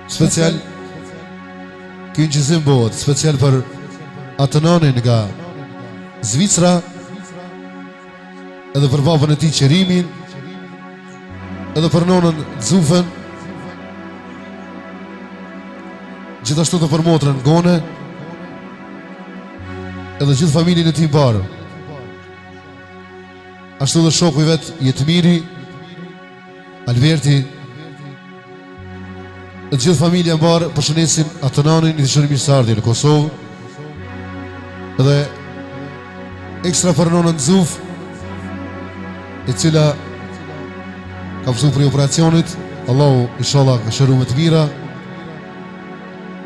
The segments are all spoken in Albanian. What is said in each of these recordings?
Special Ky ngjizim bëhet special për atë nonin nga Zvicra, edhe për babën e tij Qerimin, edhe për nonën Xufen, gjithashtu edhe për motrën Gone, edhe gjithë familjen e tij mbarë. Ashtu dhe shoku i vet Jetmiri, Alberti, e gjithë familja mbarë përshëndesin atë nonin i dëshiroj mirëseardhje në Kosovë, edhe ekstra për nonën Zuf, e cila ka pësu për operacionit. Allahu inshallah ka shëru me të mira,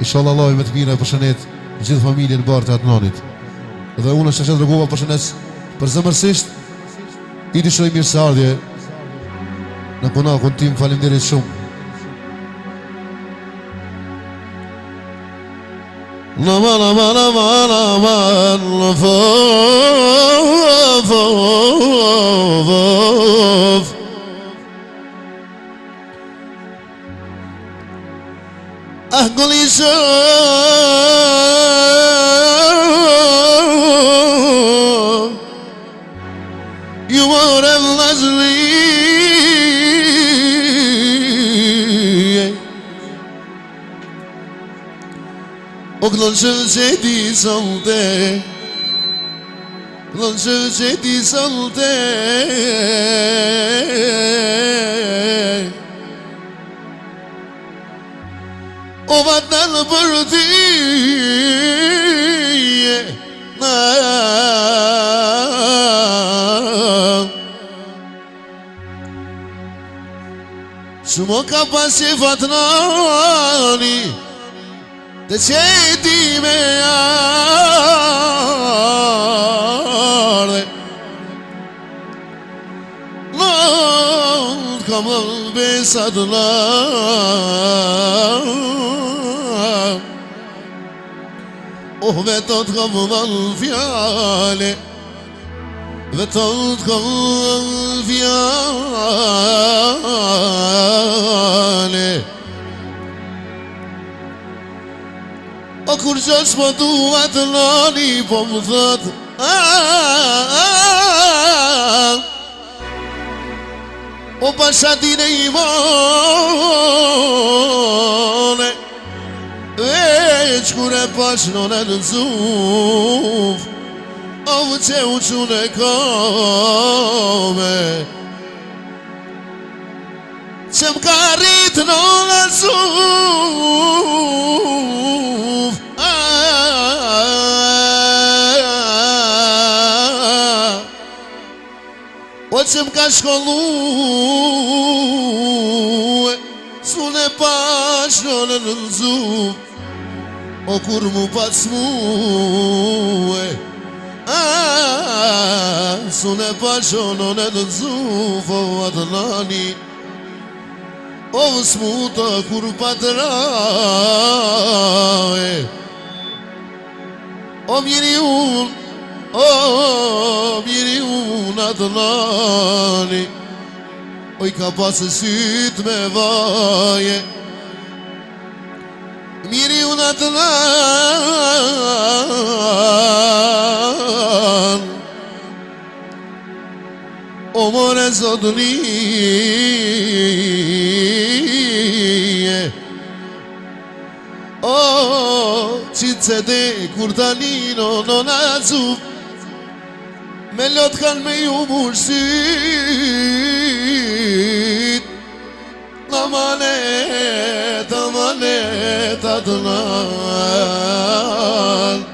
inshallah Allahu me të mira e përshënet gjithë familjen mbarë të atë nonit. Edhe unë është që dërgova përshënes për zëmërsisht, i dëshiroj mirëseardhje në punakun tim, faleminderit shumë. Naman aman aman aman أقول you are endlessly Oglon şevçedi salte Oglon şevçedi salte O vatan për ty Shumë ka pasi fatnani Të qeti me ardhe Nëllë kam besat la Oh vetot kam dhal fjale Vetot kam dhal fjale O kur qash po duhet nani po më thot O pashatine i mone Veç kur e pash nonën Zuf O që u qune kome Që m'ka rrit nonën Zuf O që m'ka shkollu S'une pash nonën Zuf O kur mu pas muë S'une pash nonën Zuf O atë nani O s'muta kur patrae O mjeri unë atë nani O i ka pasë syt me vaje Mjeri unë atë nani O more zotëni O qitë se de kur talino nona Zuf Me lot kanë me ju mërësit Amanet, amanet atë nan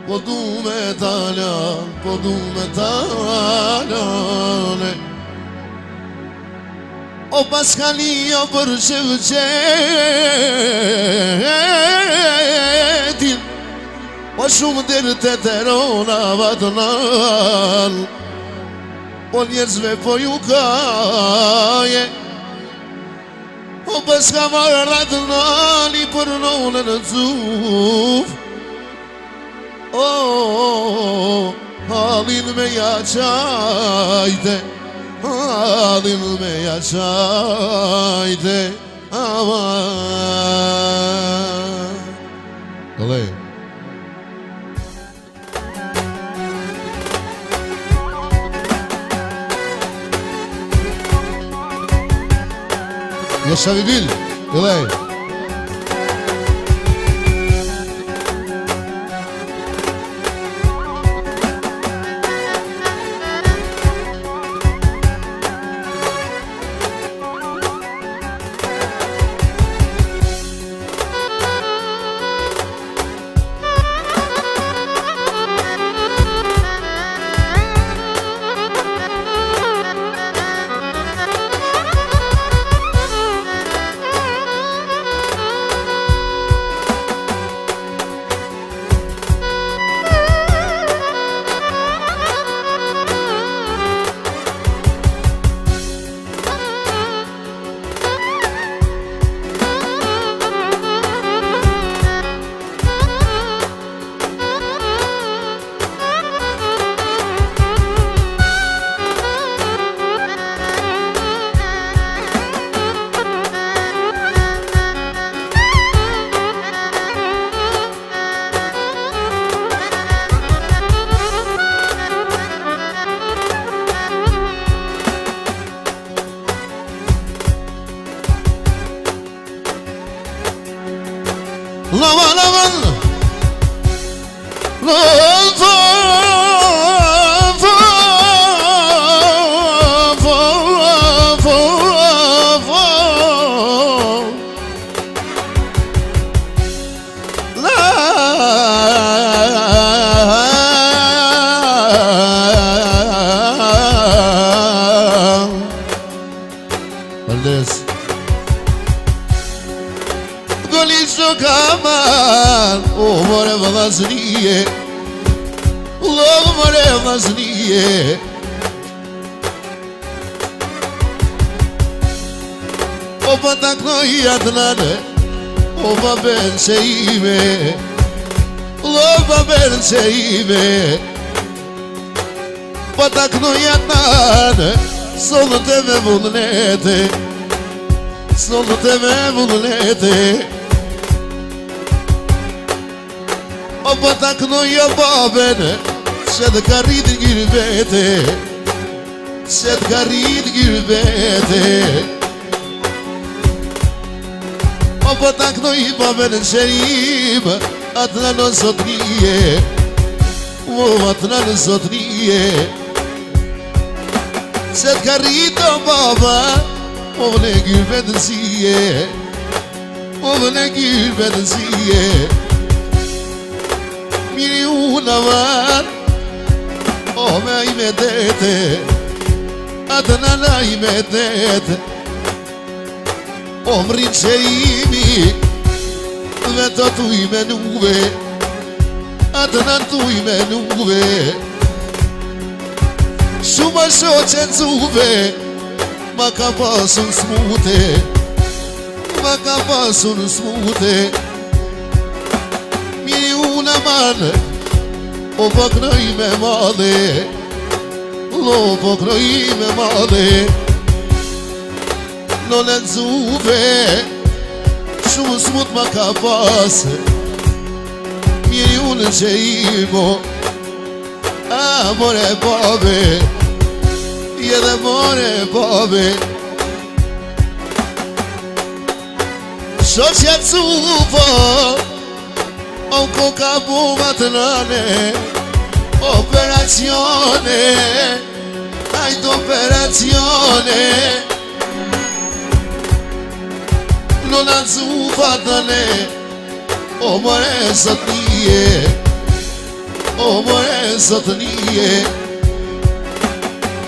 Po du me talan, po du me talan O paskali o për Shevqetin O shumë dërë të terona vatënal O njerëzve po ju kaje O paska marë ratënali për nonën Zuf O halin me ja qajte Halin me ja qajte aman. Olej. Yaşa Bibil, olej. Lavan lavan Kaman, o more vazniye, love more vazniye. O patakno yadnane, o baben seime, love baben seime. Patakno yadnane, solo teme vulnete, solo teme vulnete. O patakno ja babene, se të ka rritë gjyrbete, se të ka rritë gjyrbete. O patakno I babene shërime, atë në sotnije, o atë në sotnije. Se të ka rritë o baba, o në gjyrbete sije, o në gjyrbete sije. Miri una van, o me I medete, atë nana I medete. O mrinë qërimi, vetë tu I menuve, atë nan tu I menuve. Shumë shoqe nëzuve, ma ka pasun smute, ma ka pasun smute. Miri una man, o poknoj me madhe, lo poknoj me madhe. No nëzuve, shumë smut ma ka pas, miri unë që imo, a more babe, edhe more babe. Shoqja cupo, o koka bumat nane, operazione, hajt operazione. Non azzufa dane, o more sotnie, o more sotnie.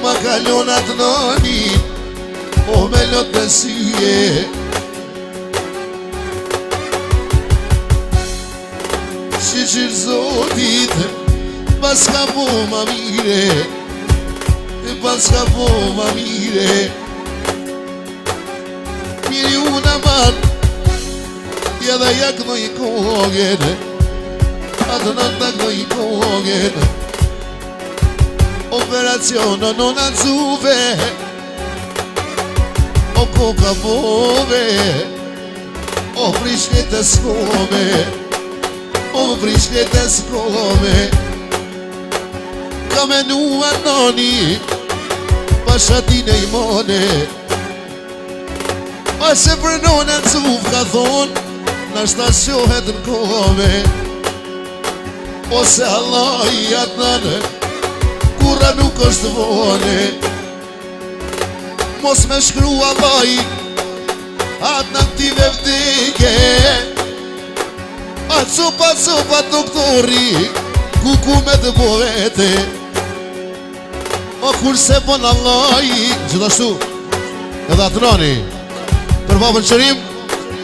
Ma kalonat noni, o me lot të syje. Shqyr zotit, pas ka po ma mire, pas ka po ma mire. Miri una man, ja da jakno I kogene, atë në takno I kogene. Operazione non azzuve, O koka bove, o frishke të skome, o frishke të skome. Ka menua noni, pashatin e imone. A se për nona në cuf ka thon, në shtashohet në kome. Ose Allah i atë nënë, kura nuk është vone. Mos me shkru Allah i atë në këtive vdike. A copa doktori, kuku me të povete. O kurse bon Allah i gjithashtu edhe atë nani, për babën Qërim,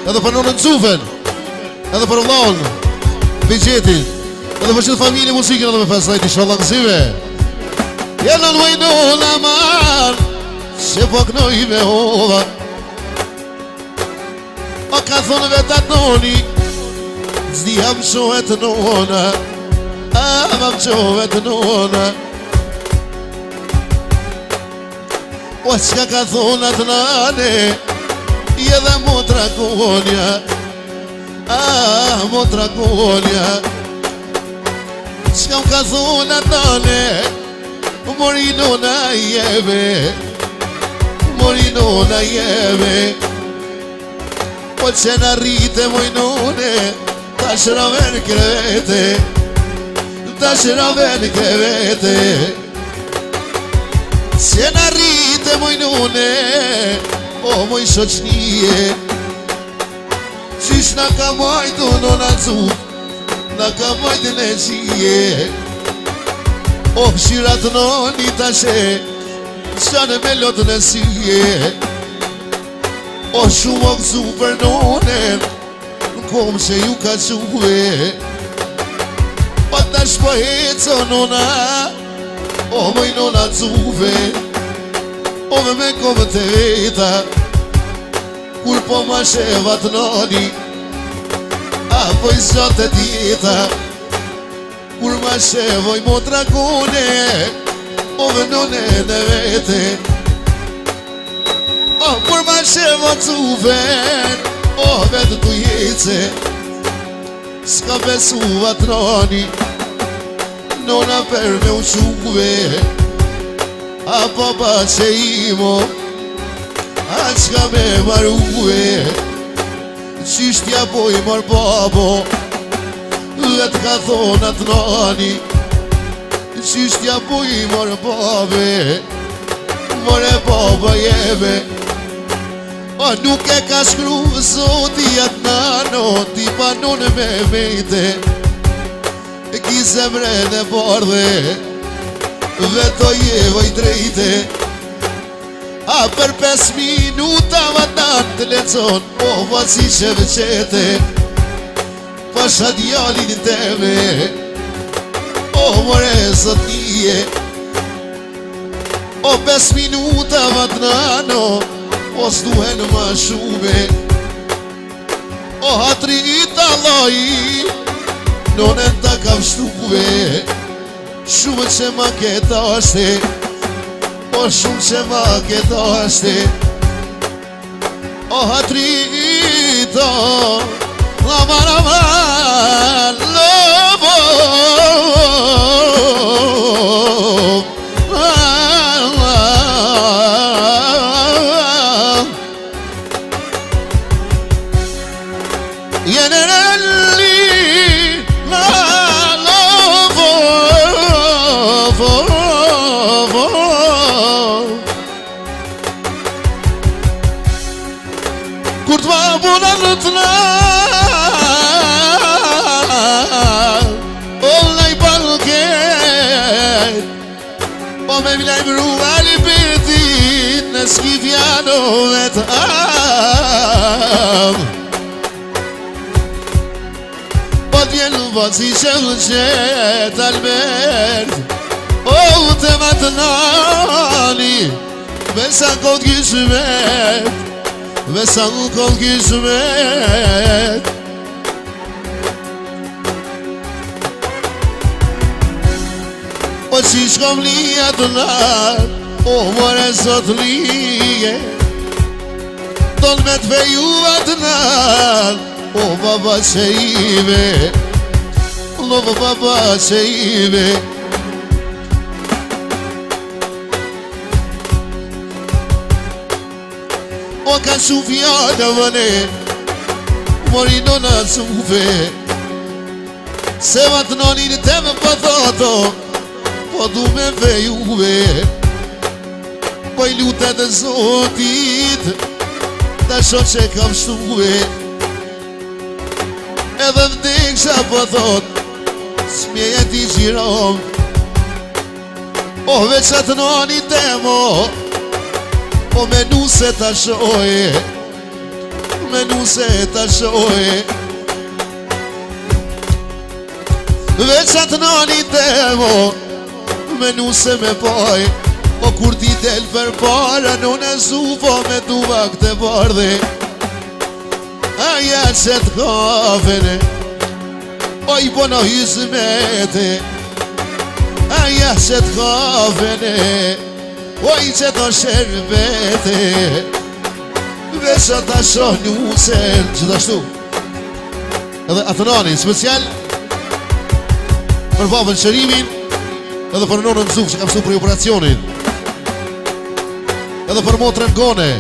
edhe për nonën Cufen, edhe për vllaun Bigjetin, edhe për qëtë familje musikën edhe me festajt i shallangësive. Jena në vajnona marë, se po knoj me hova. O ka thonë vetë atë noni, zdi ham qohet nona, ham qohet nona. O qka ka thonë atë nane, i edhe motra konja, motra konja. Qka ka thonë atë nane, mori nona jeme, mori nona jeme. Po që në rrite moj none, ta shraven krevete, ta shraven krevete. Se në rrite moj nune, o moj shoqnije. Qish në ka majtu nona cuf, në ka majtu në qije. O pëshirat noni tashe, qanë me lotë në syje. O shumë o këzu për nonen, në kom që ju ka quve. Pa tash po heco nona, o moj nona cuve. O me kove të veta, kur po ma shevat noni, apo i zxate tjeta. Kur ma shevoj motra kone, o me none në vete. O kur ma shevo cuven, o vetë tu jece. Ska besuvat noni, nona per me u shuve. A papa që imo, a qka me marue. Qishtja po i mar babo, dhe t'ka thonë atë nani. Qishtja po i mar babe, more baba jeme. O nuk e ka shkru zoti atë nano, ti panon me mejte. Ki zemre në bardhe, veto jevoj drejte. A për 5 minuta vatan të lecon, o vaci që vëqete. Pasha djalin teme, o more zot nije. O 5 minuta vatnano, o s'duhen ma shume. O hatrit Allahi, nonen ta kam shtuve. Shumë që ma këtë ashte, o shumë që ma këtë ashte. O hatrita, aman aman, lobo. Kur t'ma buna në t'na, o lej balket. Po me vlej brua li pirtit, në skifjano me t'am. Po t'vjen vaci që l'qet Albert, o të matë nani, besa kod kishmet. Vesa në kol kishmet. O qish kom lija të nar, o more zot lije. thon me të vejuat nan o baba që ime o baba që ime o ka shumë fjallë vëne mori në në sufe se vatë nonin të me pëthoto po du me vejuve po i lutet e zotit ta shon që kam shtuve edhe vdeksha pëthot smjeja ti gjirom o veç atë nonin të mo o menu se ta shoje menu se ta shoje veç atë nani temo menu se me poj o kur ti del për para në zufo me duva këtë bardhe aja që t'kafene o i bono hizmete aja që t'kafene o i që të sherbete Vesha ta shonu sen gjithashtu edhe atënani special për babën Shërimin edhe për nonën Zuf që kam su për operacionin edhe për motrën Gone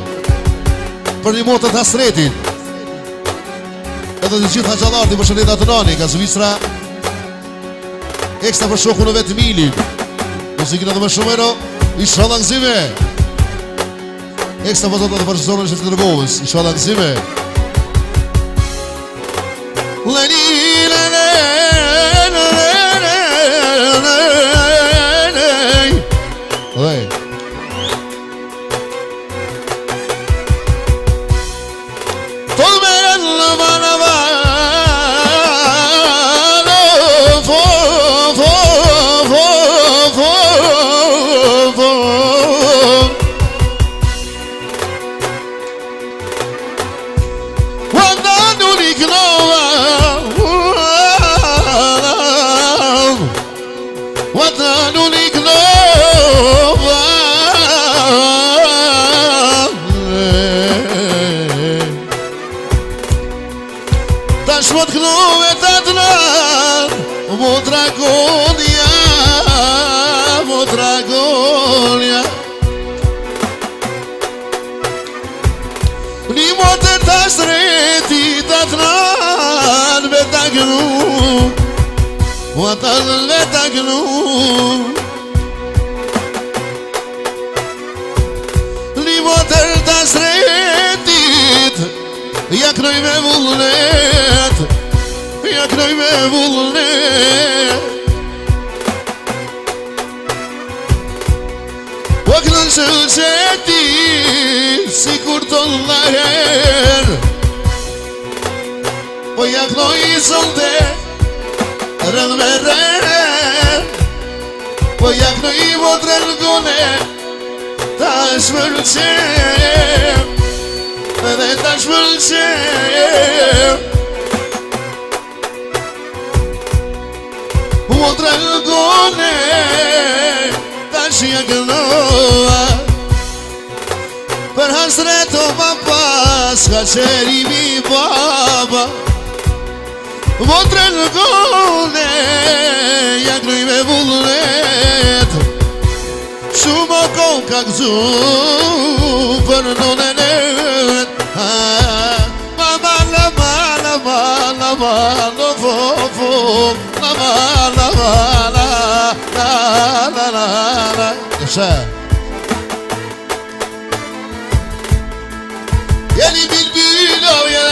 për një motët Hasretin edhe të gjithë haqalarti për shëndet atënani ka Zvisra ekstra për shoku në vetë Milin muzikin edhe më shumero i shalangzime ekstra për zotë edhe për zonën që të nërgovës i shalangzime Shmot knove të t'nan Mo dragonia Një motë të shreti të t'nan Me t'a gnu Mo t'a me t'a gnu Një motë të shretit Ja knoj me vullnet Ja knoj me vullnet Po knoj shëllqeti Si kur të laher Po ja knoj zonde Rëd me rëd Po ja knoj vodrën Gone Ta shmërqem Edhe ta shmërqem Vodrën Gone Ta shjekënoa Për hasret o papas Ka qeri mi baba Vodrën Gone Ja knoj me vullnet Shumë o kohë ka këzu Për nënën e Mama la mala mala mala fofo Mama la mala la la la Yaşa Yeni bülbül avye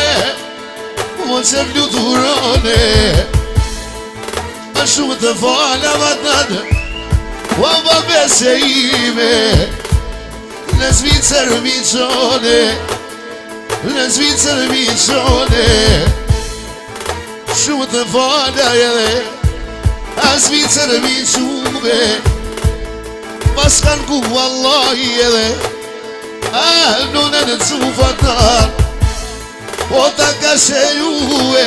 Mo se fluturone A shumë të fala vatnanë Wa babese ime Në Zvicër miqone Në Zvicër miqone Shumë të fala edhe A Zvicër miqume Pas kanë ku Wallahi edhe A nune në cufatan Po ta ka sherue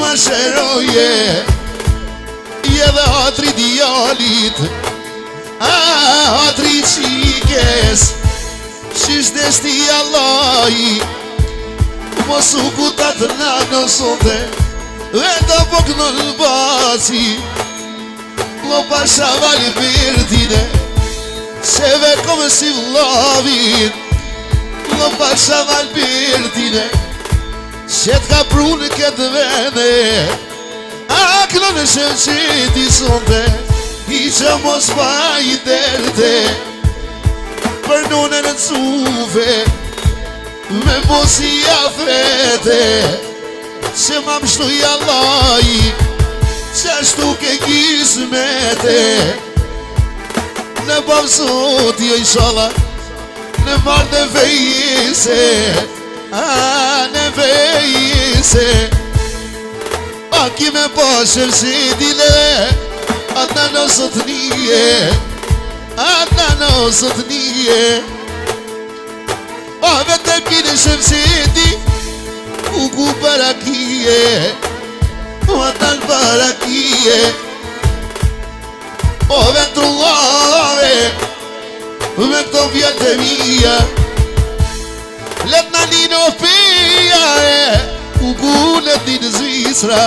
Ma sheroje Edhe atri djallit A atri qikes Qysh deshti Allahi Mos u kutat në nësonte Dhe të pokë në basi Lo pasha vali pirtine Se vekome si vlavin Lo pasha vali pirtine Se t'ka prunë këtë vene A kënë në shenë që ti sonte I që mos pa i derte Për nune në cufe Me posi afete Se ma më shtuj Allahi Qashtu ke kismete Në bëmë sot jo inshallah Në marrë në fejise Në fejise A ki me pashëm si dile Atë në sot nije Atë në sot nije A vete kine shëm si di U ku para kije Atë në para kije O ventrullave Me këto vjetë e mija Let në një në pija U ku let një në Zvisra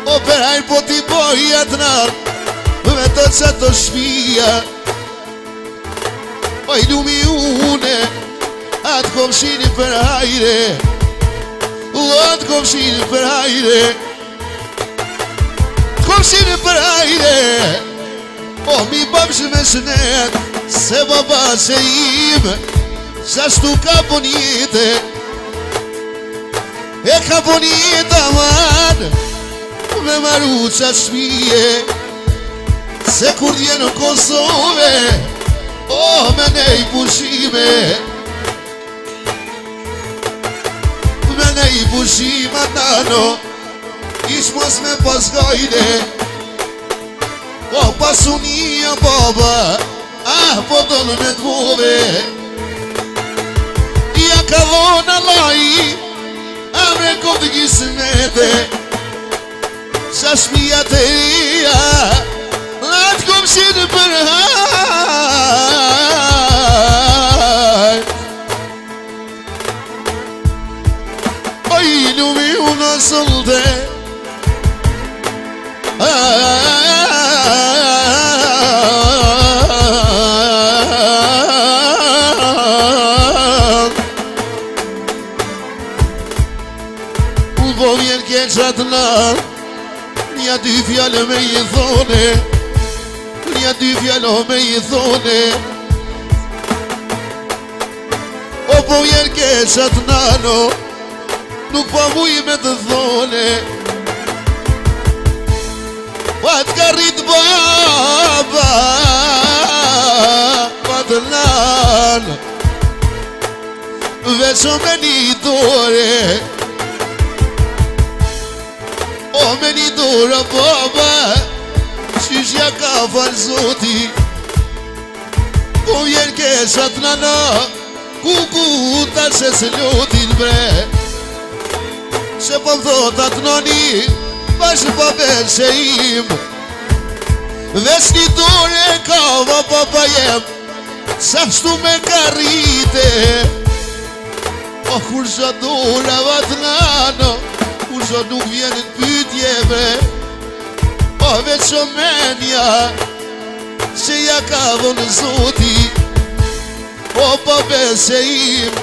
O perajnë po t'i boj atë nartë Me të që të shpia O i lumi une Atë komshini për hajre O atë komshini për hajre Komshini për hajre O mi babshë me shënet Se baba që ime Qashtu ka bonite E ka bonite aman Me maru qa shpije Se kur dje në Kosove O me nej pushime Me nej pushima nano Ish mos me paskajde O pasunia baba Ah po dollë me t'vove Ja ka dhona laj A me kodë gjismete Shashmija të rria Atë komshinë për haj O i lumi unë sëllëte U po vjen keqat nërë Nja dy fjallë me i thone Nja dy fjallë me i thone O po vjen keqat nano Nuk po vuj me të thone Pa t'ka rrit baba Pa të nanë Veqo me një dore O me një dora baba Qyshja ka falë zoti Po vjen keshat nana Ku ta që se lotin bre Se po thot atë noni Bashë pa ben që im Vesh një dore ka va baba jem Sa shtu me karite O kur qa dora vat nano Kur qa nuk vjen në pytje bre O veç o menja Që ja ka dhonë zoti O pa besë im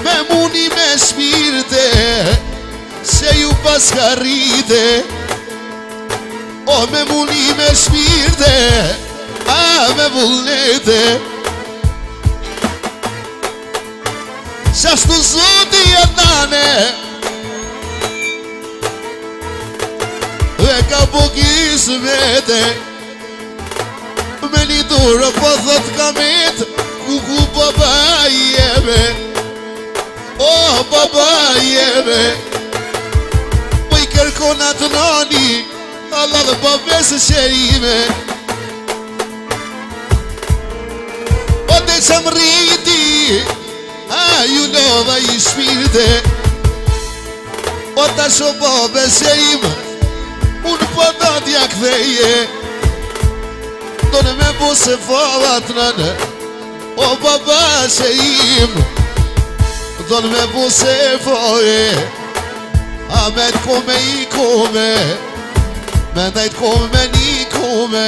Me muni me shpirte Se ju pas ka rrite O me muni me shpirte A me vullnete Qashtu zoti atë nane Dhe ka po kismete Me një durë po thot kamet Ku baba jeme O baba jeme Po i kërkon atë nani Allah dhe babesë qerime O dhe që më rriti A ju lodha i shpirte O ta sho babesë qerime Unë po do t'ja ktheje Do në me bu se favat nëne O baba që im Do në me bu se fave A me t'kome i kome Me ndajt kome një kome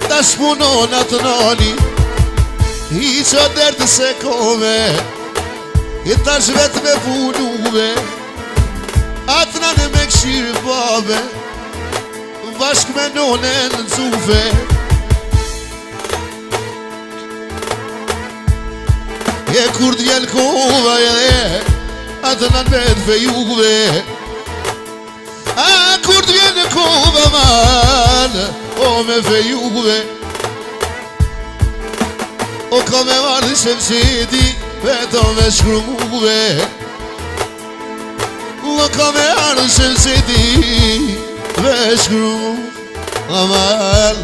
Ta shpunon atë nani I që dertë se kome I ta shvet me punume Atë nane me këshirë babe Bashk me none në cufe E kur t'vjen kova edhe Atë nane me t'fejuve A kur t'vjen kova man O me fejuve O ka me marrë shemsheti Veto me shkruve O ka me marrë shemsheti Veshkru amal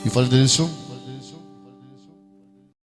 I falënderit shumë.